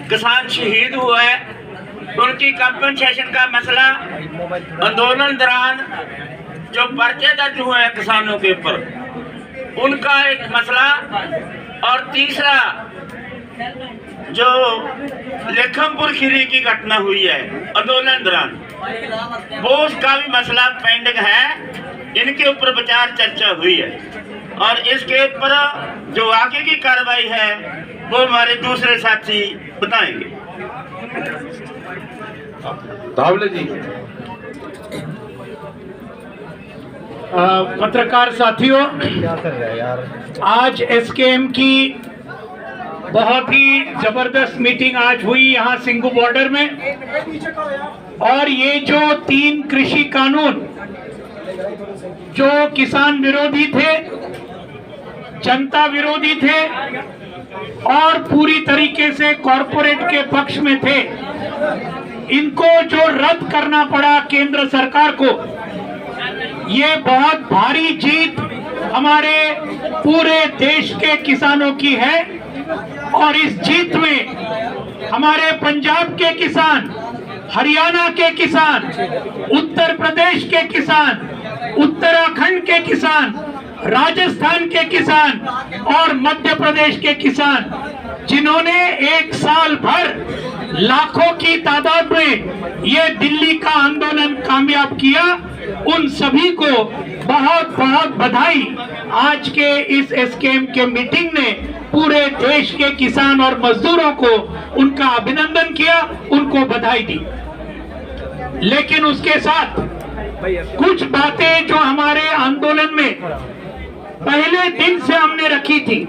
किसान शहीद हुआ है, उनकी कंपनसेशन का मसला, आंदोलन दौरान जो पर्चे दर्ज हुए हैं किसानों के ऊपर उनका एक मसला, और तीसरा जो लेखमपुर खीरी की घटना हुई है आंदोलन दौरान, वो उसका भी मसला पेंडिंग है। इनके ऊपर विचार चर्चा हुई है और इसके ऊपर जो आगे की कार्रवाई है वो हमारे दूसरे साथी बताएंगे। धावले जी। पत्रकार साथियों, आज एसकेएम की बहुत ही जबरदस्त मीटिंग आज हुई यहाँ सिंगू बॉर्डर में, और ये जो 3 कृषि कानून जो किसान विरोधी थे, जनता विरोधी थे और पूरी तरीके से कॉरपोरेट के पक्ष में थे, इनको जो रद्द करना पड़ा केंद्र सरकार को, ये बहुत भारी जीत हमारे पूरे देश के किसानों की है। और इस जीत में हमारे पंजाब के किसान, हरियाणा के किसान, उत्तर प्रदेश के किसान, उत्तराखंड के किसान, राजस्थान के किसान और मध्य प्रदेश के किसान, जिन्होंने एक साल भर लाखों की तादाद में ये दिल्ली का आंदोलन कामयाब किया, उन सभी को बहुत बहुत बधाई। आज के इस एसकेएम के मीटिंग ने पूरे देश के किसान और मजदूरों को उनका अभिनंदन किया, उनको बधाई दी। लेकिन उसके साथ कुछ बातें जो हमारे आंदोलन में पहले दिन से हमने रखी थी,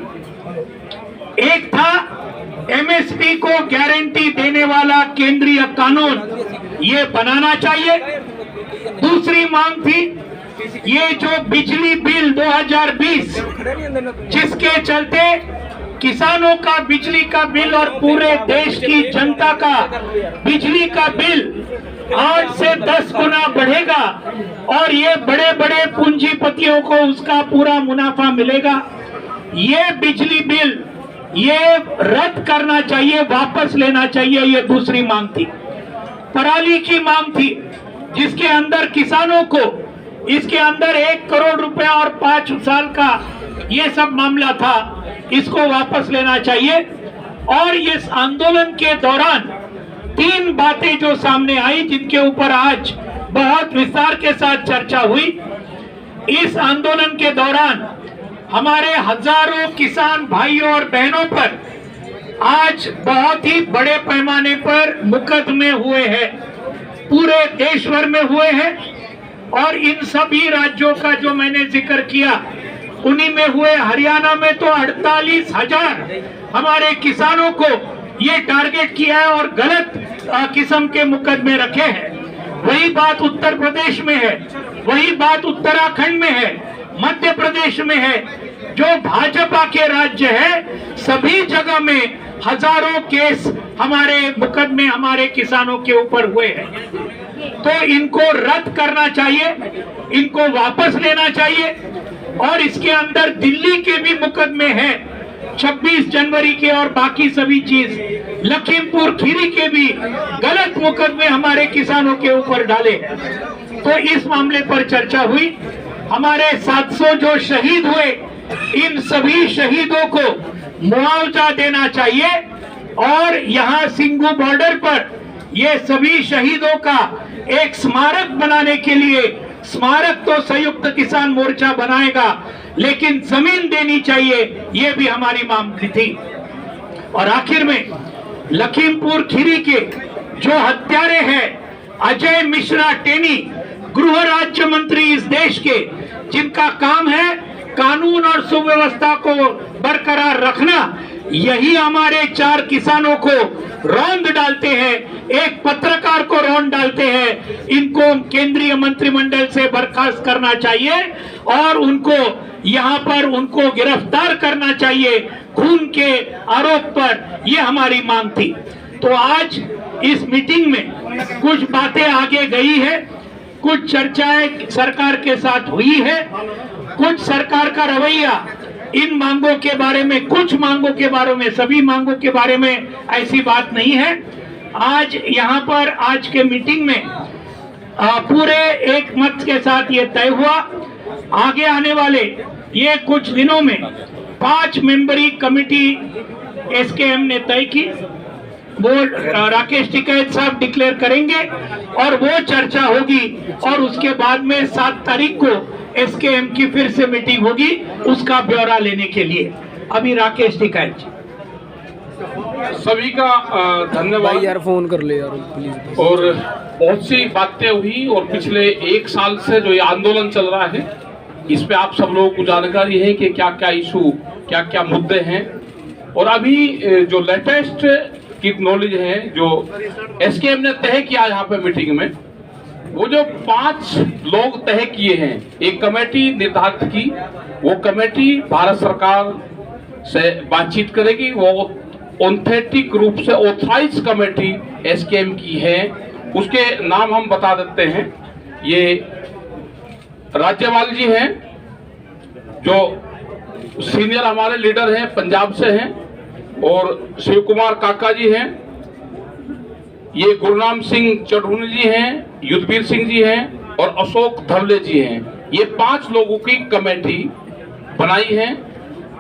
एक था एमएसपी को गारंटी देने वाला केंद्रीय कानून ये बनाना चाहिए। दूसरी मांग थी ये जो बिजली बिल 2020 जिसके चलते किसानों का बिजली का बिल और पूरे देश की जनता का बिजली का बिल 8 से 10 गुना बढ़ेगा और ये बड़े बड़े पूंजीपतियों को उसका पूरा मुनाफा मिलेगा। ये बिजली बिल ये रद्द करना चाहिए, वापस लेना चाहिए, ये दूसरी मांग थी। पराली की मांग थी जिसके अंदर किसानों को इसके अंदर 1 करोड़ रुपया और 5 साल का ये सब मामला था, इसको वापस लेना चाहिए। और इस आंदोलन के दौरान 3 बातें जो सामने आई जिनके ऊपर आज बहुत विस्तार के साथ चर्चा हुई। इस आंदोलन के दौरान हमारे हजारों किसान भाइयों और बहनों पर आज बहुत ही बड़े पैमाने पर मुकदमे हुए हैं, पूरे देश भर में हुए हैं। और इन सभी राज्यों का जो मैंने जिक्र किया उन्हीं में हुए। हरियाणा में तो 48,000 हमारे किसानों को ये टारगेट किया है और गलत किस्म के मुकदमे रखे हैं। वही बात उत्तर प्रदेश में है, वही बात उत्तराखंड में है, मध्य प्रदेश में है। जो भाजपा के राज्य है सभी जगह में हजारों केस हमारे मुकदमे हमारे किसानों के ऊपर हुए हैं। तो इनको रद्द करना चाहिए, इनको वापस लेना चाहिए। और इसके अंदर दिल्ली के भी मुकदमे हैं, 26 जनवरी के और बाकी सभी चीज, लखीमपुर खीरी के भी गलत मुकदमे हमारे किसानों के ऊपर डाले। तो इस मामले पर चर्चा हुई। हमारे 700 जो शहीद हुए, इन सभी शहीदों को मुआवजा देना चाहिए। और यहाँ सिंगू बॉर्डर पर ये सभी शहीदों का एक स्मारक बनाने के लिए, स्मारक तो संयुक्त किसान मोर्चा बनाएगा, लेकिन जमीन देनी चाहिए, ये भी हमारी मांग थी। और आखिर में लखीमपुर खीरी के जो हत्यारे हैं अजय मिश्रा टेनी, गृह राज्य मंत्री इस देश के, जिनका काम है कानून और सुव्यवस्था को बरकरार रखना, यही हमारे 4 किसानों को रौंद डालते हैं, एक पत्रकार को रौंद डालते हैं। इनको केंद्रीय मंत्रिमंडल से बर्खास्त करना चाहिए और उनको यहाँ पर उनको गिरफ्तार करना चाहिए खून के आरोप पर। ये हमारी मांग थी। तो आज इस मीटिंग में कुछ बातें आगे गई है, कुछ चर्चाएं सरकार के साथ हुई है, कुछ सरकार का रवैया इन मांगों के बारे में, कुछ मांगों के बारे में, सभी मांगों के बारे में ऐसी बात नहीं है। आज यहाँ पर आज के मीटिंग में पूरे एक मत के साथ ये तय हुआ, आगे आने वाले ये कुछ दिनों में 5 मेंबरी कमेटी एसकेएम ने तय की, वो राकेश टिकैत साहब डिक्लेयर करेंगे और वो चर्चा होगी और उसके बाद में 7 तारीख को एसकेएम की फिर से मीटिंग होगी उसका ब्यौरा लेने के लिए। अभी राकेश टिकैत जी। सभी का धन्यवाद यार, फोन कर ले यार प्लीज। और बहुत सी बातें हुई और पिछले 1 साल से जो ये आंदोलन चल रहा है इस पे आप सब लोगों को जानकारी है कि क्या क्या इशू, क्या क्या मुद्दे हैं। और अभी जो लेटेस्ट की नॉलेज है जो एसकेएम ने तय किया यहाँ पे मीटिंग में, वो जो 5 लोग तय किए हैं, एक कमेटी निर्धारित की, वो कमेटी भारत सरकार से बातचीत करेगी। वो ऑथेंटिक रूप से ऑथराइज कमेटी एसकेएम की है, उसके नाम हम बता देते हैं। ये राज्यपाल जी हैं जो सीनियर हमारे लीडर हैं, पंजाब से हैं, और शिव कुमार काका जी हैं, ये गुरनाम सिंह चढ़ूनी जी हैं, युद्धवीर सिंह जी हैं और अशोक धवले जी हैं। ये 5 लोगों की कमेटी बनाई है।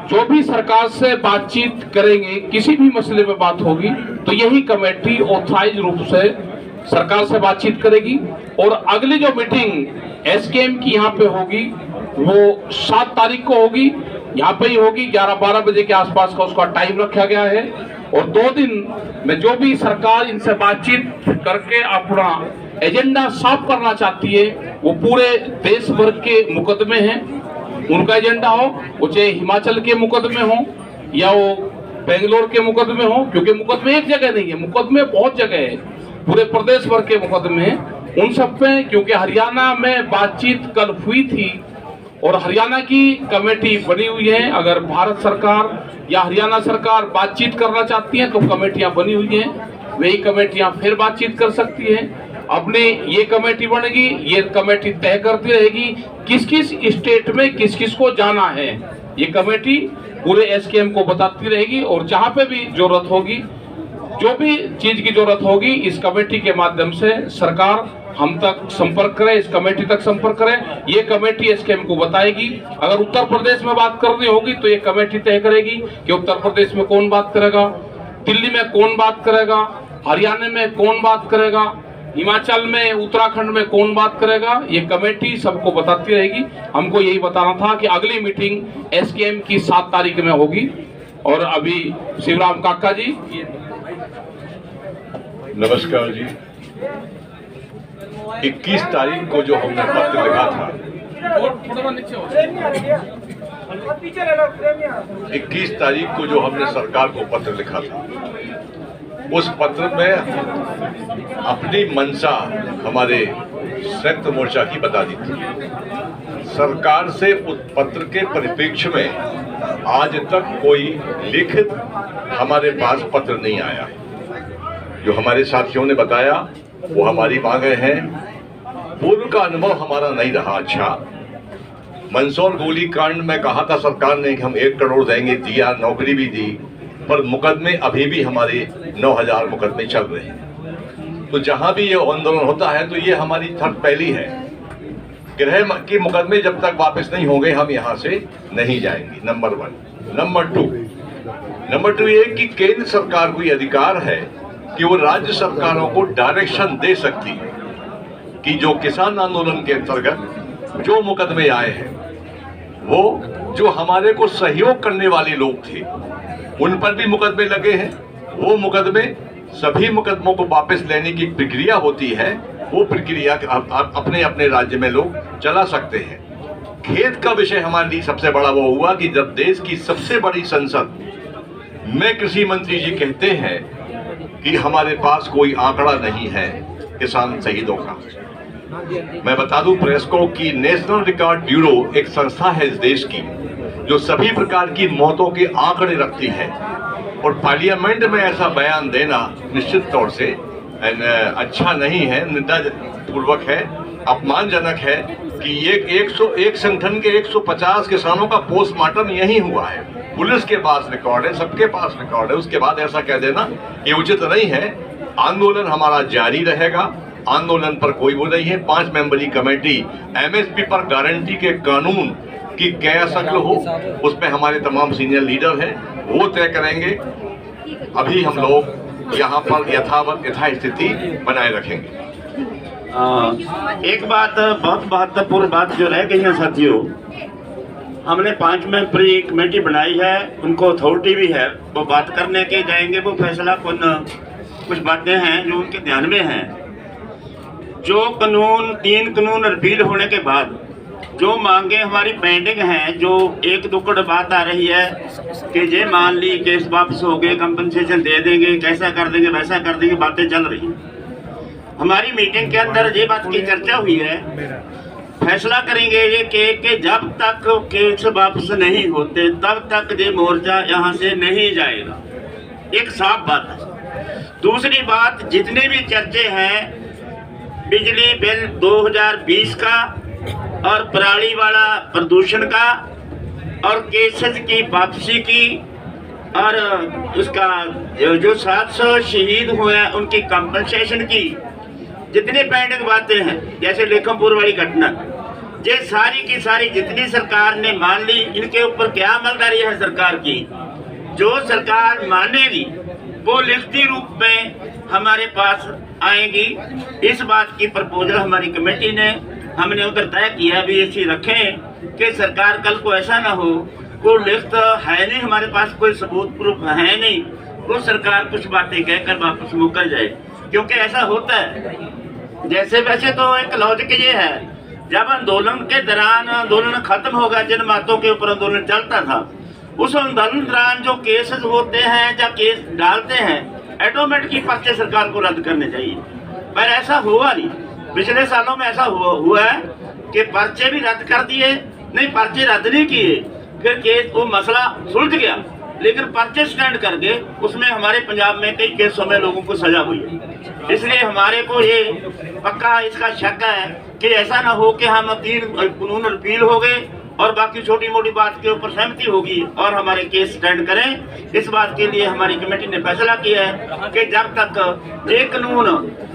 जो भी सरकार से बातचीत करेंगे, किसी भी मसले पे बात होगी तो यही कमेटी ऑथराइज रूप से सरकार से बातचीत करेगी। और अगली जो मीटिंग एसकेएम की यहाँ पे होगी वो 7 तारीख को होगी, यहाँ पे ही होगी, 11-12 बजे के आसपास का उसका टाइम रखा गया है। और 2 दिन में जो भी सरकार इनसे बातचीत करके अपना एजेंडा साफ करना चाहती है, वो पूरे देश भर के मुकदमे हैं, उनका एजेंडा हो, वो चाहे हिमाचल के मुकदमे हो या वो बेंगलोर के मुकदमे हो, क्योंकि मुकदमे एक जगह नहीं है, मुकदमे बहुत जगह है, पूरे प्रदेश भर के मुकदमे हैं। उन सब पे, क्योंकि हरियाणा में बातचीत कल हुई थी और हरियाणा की कमेटी बनी हुई है। अगर भारत सरकार या हरियाणा सरकार बातचीत करना चाहती है तो कमेटियां बनी हुई हैं, वही कमेटियां फिर बातचीत कर सकती हैं। अपने ये कमेटी बनेगी, ये कमेटी तय करती रहेगी किस किस स्टेट में किस किस को जाना है, ये कमेटी पूरे एसकेएम को बताती रहेगी। और जहां पे भी जरूरत होगी, जो भी चीज की जरूरत होगी, इस कमेटी के माध्यम से सरकार हम तक संपर्क करे, इस कमेटी तक संपर्क करे, ये कमेटी एसकेएम को बताएगी। अगर उत्तर प्रदेश में बात करनी होगी तो ये कमेटी तय करेगी कि उत्तर प्रदेश में कौन बात करेगा, दिल्ली में कौन बात करेगा, हरियाणा में कौन बात करेगा, हिमाचल में, उत्तराखंड में कौन बात करेगा, ये कमेटी सबको बताती रहेगी। हमको यही बताना था कि अगली मीटिंग एसकेएम की 7 तारीख में होगी। और अभी शिवराम काका जी। नमस्कार जी। 21 तारीख को जो हमने पत्र लिखा था, 21 तारीख को जो हमने सरकार को पत्र लिखा था, उस पत्र में अपनी मंशा हमारे संयुक्त मोर्चा की बता दी थी। सरकार से उस पत्र के परिप्रेक्ष्य में आज तक कोई लिखित हमारे पास पत्र नहीं आया। जो हमारे साथियों ने बताया वो हमारी मांगे हैं। पूर्व का अनुभव हमारा नहीं रहा अच्छा। मंदसौर गोलीकांड में कहा था सरकार ने कि हम 1 करोड़ देंगे, दिया, नौकरी भी दी, पर मुकदमे अभी भी हमारे 9000 मुकदमे चल रहे हैं। तो जहां भी ये आंदोलन होता है तो ये हमारी थर्ड पहली है, गृह के मुकदमे जब तक वापस नहीं होंगे हम यहाँ से नहीं जाएंगे, नंबर 1। नंबर 2 ये कि केंद्र सरकार को ये अधिकार है कि वो राज्य सरकारों को डायरेक्शन दे सकती है कि जो किसान आंदोलन के अंतर्गत जो मुकदमे आए हैं, वो जो हमारे को सहयोग करने वाले लोग थे उन पर भी मुकदमे लगे हैं, वो मुकदमे सभी मुकदमों को वापस लेने की प्रक्रिया होती है, वो प्रक्रिया अपने अपने राज्य में लोग चला सकते हैं। खेद का विषय हमारे लिए सबसे बड़ा वो हुआ कि जब देश की सबसे बड़ी संसद में कृषि मंत्री जी कहते हैं कि हमारे पास कोई आंकड़ा नहीं है किसान शहीदों का। मैं बता दूं प्रेस को कि नेशनल रिकॉर्ड ब्यूरो एक संस्था है इस देश की जो सभी प्रकार की मौतों के आंकड़े रखती है, और पार्लियामेंट में ऐसा बयान देना निश्चित तौर से अच्छा नहीं है, निंदा पूर्वक है। अपमानजनक है कि ये 101 संगठन के 150 किसानों का पोस्टमार्टम यही हुआ है। पुलिस के पास रिकॉर्ड है, सबके पास रिकॉर्ड है, उसके बाद ऐसा कह देना ये उचित नहीं है। आंदोलन हमारा जारी रहेगा, आंदोलन पर कोई वो नहीं है। 5 मेंबरी कमेटी एमएसपी पर गारंटी के कानून की क्या शक्ल हो, उसमें हमारे तमाम सीनियर लीडर हैं, वो तय करेंगे। अभी हम लोग यहाँ पर यथावत यथास्थिति बनाए रखेंगे। एक बात बहुत महत्वपूर्ण बात जो रह गई है साथियों, हमने 5 मेंबरी कमेटी बनाई है, उनको अथॉरिटी भी है, वो बात करने के जाएंगे, वो फैसला कुछ बातें हैं जो उनके ध्यान में हैं। जो कानून 3 कानून रिपील होने के बाद जो मांगे हमारी पेंडिंग हैं, जो एक दुक्कड़ बात आ रही है कि ये मान ली केस वापस हो गए, कंपनसेशन दे देंगे, कैसा कर देंगे वैसा कर देंगे, बातें चल रही हैं। हमारी मीटिंग के अंदर ये बात की चर्चा हुई है, फैसला करेंगे ये कि जब तक केस वापस नहीं होते तब तक ये मोर्चा यहाँ से नहीं जाएगा। एक साफ बात है। दूसरी बात, जितने भी चर्चे हैं बिजली बिल 2020 का और पराली वाला प्रदूषण का और केसेस की वापसी की और उसका जो 700 शहीद हुए हैं उनकी कंपनसेशन की, जितनी पेंडिंग बातें हैं जैसे लेखमपुर वाली घटना, ये सारी की सारी जितनी सरकार ने मान ली, इनके ऊपर क्या अमलदारी है सरकार की। जो सरकार मानेगी वो लिखती रूप में हमारे पास आएगी। इस बात की प्रपोजल हमारी कमेटी ने हमने उधर तय किया भी ऐसी रखें कि सरकार कल को ऐसा ना हो, कोई लिखत है नहीं हमारे पास, कोई सबूत प्रूफ है नहीं, वो सरकार कुछ बातें कहकर वापस मुकर जाए, क्योंकि ऐसा होता है। जैसे वैसे तो एक लॉजिक ये है, जब आंदोलन के दौरान आंदोलन खत्म होगा, जिन बातों के ऊपर आंदोलन चलता था, उस आंदोलन दौरान जो केसेस होते हैं या केस डालते हैं, ऑटोमेटिक की पर्चे सरकार को रद्द करने चाहिए, पर ऐसा हुआ नहीं। पिछले सालों में ऐसा हुआ है कि पर्चे भी रद्द कर दिए, नहीं पर्चे रद्द नहीं किए, फिर केस वो मसला सुलझ गया, लेकिन पर्चे स्टैंड कर गए, उसमें हमारे पंजाब में कई केसों में लोगों को सजा हुई है। इसलिए हमारे को ये पक्का इसका शक है कि ऐसा ना हो कि हम 3 कानून रिपील हो गए और बाकी छोटी मोटी बात के ऊपर सहमति होगी और हमारे केस स्टैंड करें। इस बात के लिए हमारी कमेटी ने फैसला किया है कि जब तक ये कानून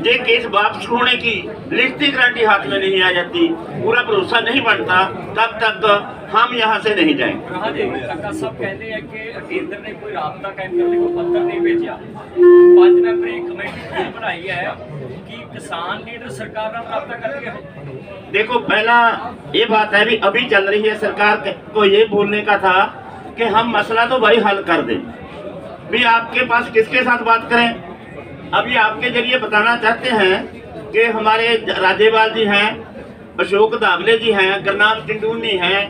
ये केस वापस होने की लिखती गारंटी हाथ में नहीं आ जाती, पूरा भरोसा नहीं बनता, तब तक हम यहाँ से नहीं जाएंगे। सब कहते हैं कि केंद्र ने कोई राबता कायम करने को पत्र नहीं भेजा, 5 मेंबरी कमेटी बनाई है कि किसान लीडर सरकार ਨਾਲ राबता करती है। देखो, पहला ये बात है अभी चल रही है, सरकार को ये बोलने का था कि हम मसला तो भाई हल कर दें, भी आपके पास किसके साथ बात करें। अभी आपके जरिए बताना चाहते हैं कि हमारे राजेवाल जी हैं, अशोक दावले जी हैं, गुरनाम टिंडूनी हैं,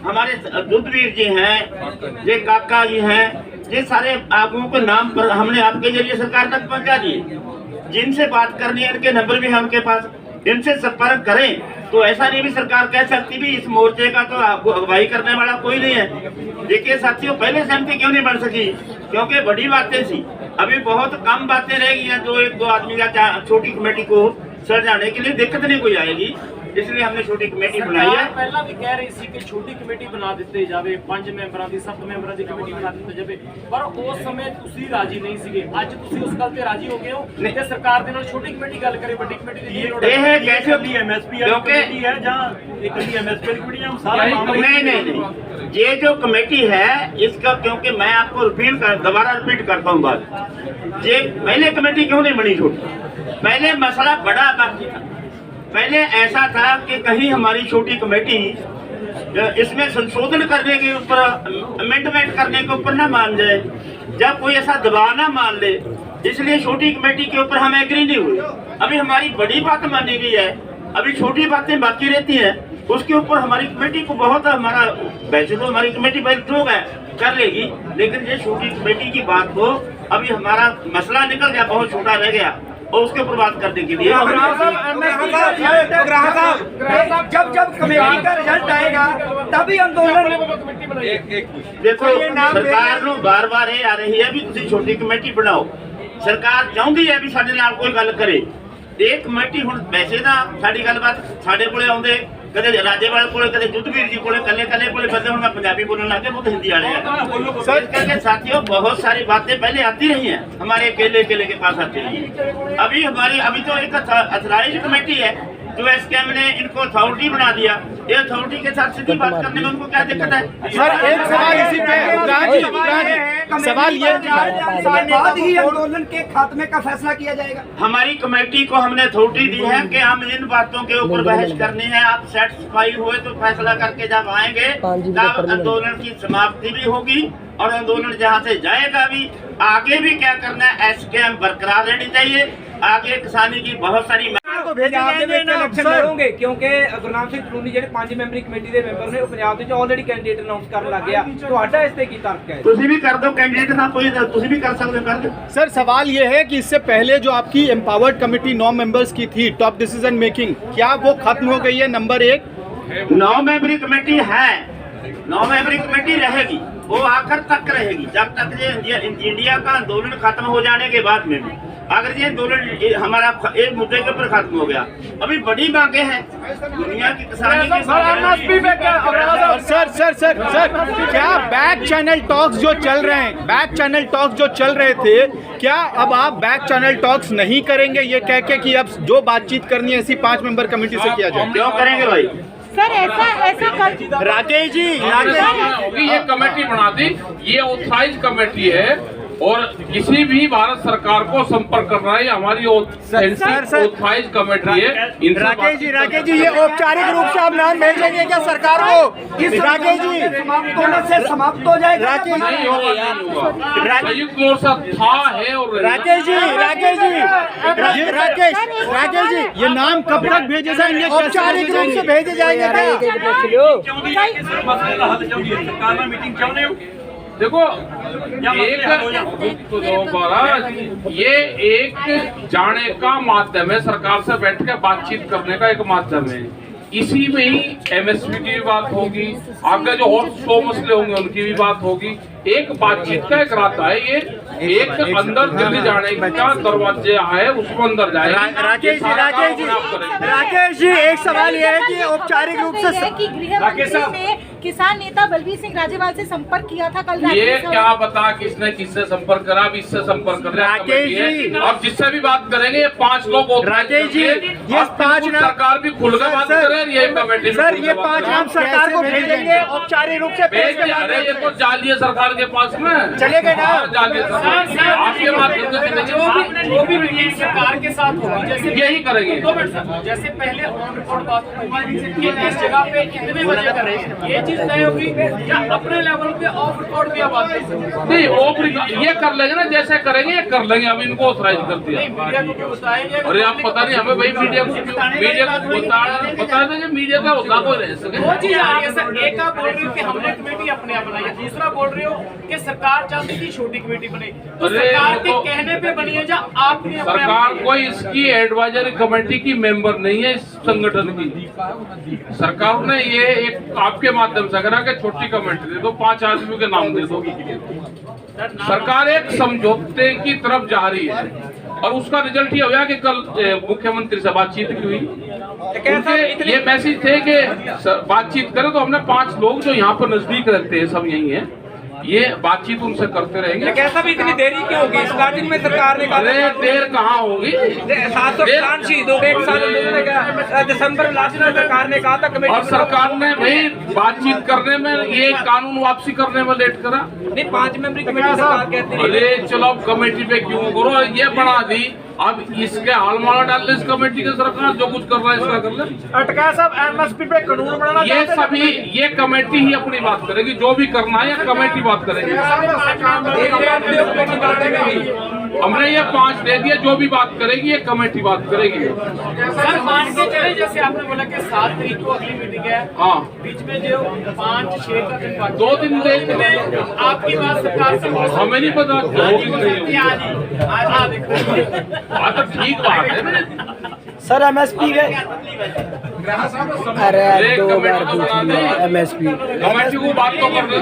हमारे दुधवीर जी हैं, ये काका जी हैं, ये सारे आगुओं के नाम पर हमने आपके जरिए सरकार तक पहुंचा दिए। जिनसे बात करनी है इनके नंबर भी है उनके पास, इनसे संपर्क करें। तो ऐसा नहीं भी सरकार कह सकती भी इस मोर्चे का तो आपको अगुवाई करने वाला कोई नहीं है। देखिए साथियों, पहले सहमति क्यों नहीं बन सकी, क्योंकि बड़ी बातें थी, अभी बहुत कम बातें रह गई हैं जो 1-2 आदमी का छोटी कमेटी को सजाने के लिए दिक्कत नहीं कोई आएगी, इसलिए हमने छोटी कमेटी बनाई है। पहला भी कह रही थी कि छोटी कमेटी बना दी जाए, 5 ਮੈਂਬਰਾਂ ਦੀ 7 ਮੈਂਬਰਾਂ ਦੀ कमेटी बना दी जाए, पर उस समय ਤੁਸੀਂ ਰਾਜੀ ਨਹੀਂ ਸੀਗੇ। ਅੱਜ ਤੁਸੀਂ ਉਸ ਗੱਲ ਤੇ ਰਾਜੀ ਹੋ ਗਏ ਹੋ ਕਿ ਸਰਕਾਰ ਦੇ ਨਾਲ ਛੋਟੀ ਕਮੇਟੀ ਗੱਲ ਕਰੇ, ਵੱਡੀ ਕਮੇਟੀ ਦੀ ਕੀ ਲੋੜ ਹੈ। ਇਹ ਹੈ कैसे भी एमएसपी कमेटी है जहाँ एक भी एमएसपी कमेटी है, हम सारा नहीं, ये जो कमेटी है इसका, क्योंकि मैं आपको दोबारा रिपीट करता हूँ बात, ये पहले कमेटी क्यों नहीं बनी छोटी, पहले मसला बड़ा बाकी था। पहले ऐसा था कि कहीं हमारी छोटी कमेटी इसमें संशोधन करने के ऊपर, अमेंडमेंट करने के ऊपर ना मान जाए, जब कोई ऐसा दबाव ना मान ले, इसलिए छोटी कमेटी के ऊपर हम एग्री नहीं हुए। अभी हमारी बड़ी बात मानी गई है, अभी छोटी बातें बाकी रहती हैं, उसके ऊपर हमारी कमेटी को बहुत, हमारा वैसे तो हमारी कमेटी जो है कर लेगी, लेकिन ये छोटी कमेटी की बात को अभी हमारा मसला निकल गया, बहुत छोटा रह गया, और उसके ऊपर बात करने के लिए जब कमेटी का रिजल्ट आएगा तभी आंदोलन। देखो, सरकार ਨੂੰ बार-बार ये आ रही है भी ਤੁਸੀਂ छोटी कमेटी बनाओ, सरकार चाहती है भी साडे नाल कोई गल करे, ਇਹ ਕਮੇਟੀ ਹੁਣ ਵੈਸੇ ਤਾਂ ਸਾਡੀ ਗੱਲਬਾਤ ਸਾਡੇ ਕੋਲੇ ਆਉਂਦੇ ਕਦੇ ਰਾਜੇਵਾਲ ਕੋਲੇ ਕਦੇ ਜੁੱਧਵੀਰ ਜੀ ਕੋਲੇ ਕੱਲੇ ਕੋਲੇ ਬੰਦੇ ਹੁਣ मैं पंजाबी बोलने लग गया वो तो हिंदी वाले हैं सर करके साथियों बहुत सारी बातें पहले आती रही हैं हमारे केले के पास आती रही है अभी तो एक अथराइज कमेटी है जो एसकेएम ने इनको अथॉरिटी बना दिया ये अथॉरिटी के साथ सीधी बात करने में उनको क्या दिक्कत है सर एक सवाल इसी पे सवाल ये बाद ही आंदोलन के खात्मे का फैसला किया जाएगा। हमारी कमेटी को हमने अथॉरिटी दी है कि हम इन बातों के ऊपर बहस करनी है आप सेटिस्फाई हुए तो फैसला करके जब आएंगे तब आंदोलन की समाप्ति भी होगी और आंदोलन जहाँ से जाएगा भी आगे भी क्या करना है एसकेएम बरकरार रहनी चाहिए आगे किसानी की बहुत सारी लड़ोगे क्योंकि गुरनाम सिंह चढ़ूनी ਜਿਹੜੇ 5 ਮੈਂਬਰੀ ਕਮੇਟੀ ਦੇ ਮੈਂਬਰ ਨੇ ਉਹ ਪੰਜਾਬ ਦੇ ਵਿੱਚ ਆਲਰੇਡੀ ਕੈਂਡੀਡੇਟ ਅਨਾਉਂਸ ਕਰਨ ਲੱਗ ਗਿਆ ਤੁਹਾਡਾ ਇਸ ਤੇ ਕੀ ਤਰਕ ਹੈ ਤੁਸੀਂ ਵੀ ਕਰ ਦਿਓ ਕੈਂਡੀਡੇਟ ਨਾਲ ਕੋਈ ਤੁਸੀਂ भी कर सकते हो कर दो सर सवाल ये है कि इससे पहले जो आपकी एम्पावर्ड कमेटी 9 मेंबर्स की थी टॉप डिसीजन मेकिंग क्या वो खत्म हो गई है नंबर 1 9 मेंबरी कमेटी है 9 मेंबरी कमेटी रहेगी वो आखिर तक रहेगी जब तक ये इंडिया का आंदोलन खत्म हो जाने के बाद में भी अगर ये आंदोलन हमारा एक मुद्दे के ऊपर खत्म हो गया अभी बड़ी मांगे हैं दुनिया की किसानी की सर क्या बैक चैनल टॉक्स जो चल रहे हैं बैक चैनल टॉक्स जो चल रहे थे क्या अब आप बैक चैनल टॉक्स नहीं करेंगे ये कह के कि अब जो बातचीत करनी है ऐसी 5 मेंबर कमेटी से किया जाए क्यों करेंगे भाई सर ऐसा कर राकेश जी ये कमेटी बना दी ये ऑथराइज कमेटी है और किसी भी भारत सरकार को संपर्क करना है हमारी ऑथराइज कमेटी है राकेश जी ये औपचारिक रूप से आप नाम भेजेंगे क्या सरकार को इस राकेश जी से समाप्त हो जाएगा नहीं होगा संयुक्त मोर्चा था है और राकेश जी ये नाम कब तक भेजे जाएंगे औपचारिक रूप से भेजे जाएंगे देखो ये एक जाने का माध्यम है सरकार से बैठ के बातचीत करने का एक माध्यम है इसी में ही एमएसपी की भी बात होगी आगे जो और 100 मसले होंगे उनकी भी बात होगी एक बातचीत का एक रास्ता है ये एक अंदर दिल्ली जाने का दरवाजे आए उसको अंदर जाए राकेश जी एक सवाल ये है कि औपचारिक रूप से कि गृहमंत्री ने किसान नेता बलबीर सिंह राजेवाल से संपर्क किया था कल ये क्या पता किसने किससे संपर्क करा अब इससे संपर्क कर रहे हैं अब जिससे भी बात करेंगे ये 5 लोग राकेश जी ये 5 सरकार भी खुलकर बात करे ये कमेटी सर ये 5 नाम सरकार को भेजेंगे औपचारिक रूप से अरे ये तो जाली है सरकार के पास में चलेगा ना जाली सरकार आपके माध्यम से चलेंगे वो भी मीटिंग सरकार के साथ होगी जैसे यही करेंगे 2 मिनट सर जैसे पहले ऑन रिकॉर्ड बात हुई कि इस जगह पे इतने बजे करें ये चीज तय होगी या अपने लेवल पे ऑफ रिकॉर्ड भी बात कर सकते नहीं ऑफ ये कर लेंगे ना जैसे करेंगे ये कर लेंगे अब इनको ऑथराइज कर दिया मीडिया को क्यों बताएंगे अरे आप पता नहीं हमें भाई मीडिया को बता देंगे मीडिया का होता कोई रह सके वो चीज आ रही है सर एक आप बोल रहे हो कि हमने कमेटी अपने आप बनाई है दूसरा बोल रहे हो कि सरकार चाहती थी छोटी कमेटी बने तो सरकार के कहने पे बनी है या आपने सरकार कोई इसकी एडवाइजरी कमेटी की मेंबर नहीं है इस संगठन की सरकार ने ये एक आपके माध्यम से करा कि छोटी कमेटी दे दो 5 आदमियों के नाम दे दो सरकार एक समझौते की तरफ जा रही है और उसका रिजल्ट ये हुआ कि कल मुख्यमंत्री से बातचीत की हुई उनके ये मैसेज थे कि बातचीत करें तो हमने 5 लोग जो यहाँ पर नजदीक रहते हैं सब यही हैं ये बातचीत उनसे करते रहेंगे कैसा भी इतनी देरी क्यों होगी स्टार्टिंग में सरकार ने अरे देर कहाँ होगी 700 किसान शहीद हो गए 1 साल दिसंबर लास्ट में सरकार ने कहा था कमेटी और सरकार ने भाई बातचीत करने में ये कानून वापसी करने में लेट करा नहीं 5 मेंबरी कमेटी सरकार कहती है अरे चलो अब कमेटी पे क्यों करो ये बना दी अब इसके हाल माला डाल इस कमेटी के सरकार जो कुछ कर रहा है इसका कर ले अटका साहब एमएसपी पे कानून बनाना ये सभी ये कमेटी ही अपनी बात करेगी जो भी करना है कमेटी बात करेगी हमने ये 5 दे दिया जो भी बात करेगी ये कमेटी बात करेगी सर मान के चले जैसे आपने बोला कि 7 तारीख को अगली मीटिंग है हाँ बीच में जो 5-6 का दिन बाकी 2 दिन दे आपकी बात सरकार से हमें नहीं पता 2 दिन नहीं हाँ तो ठीक बात है सर एमएसपी अरे 2 बार पूछ लिया एमएसपी कमेटी को बात तो कर दो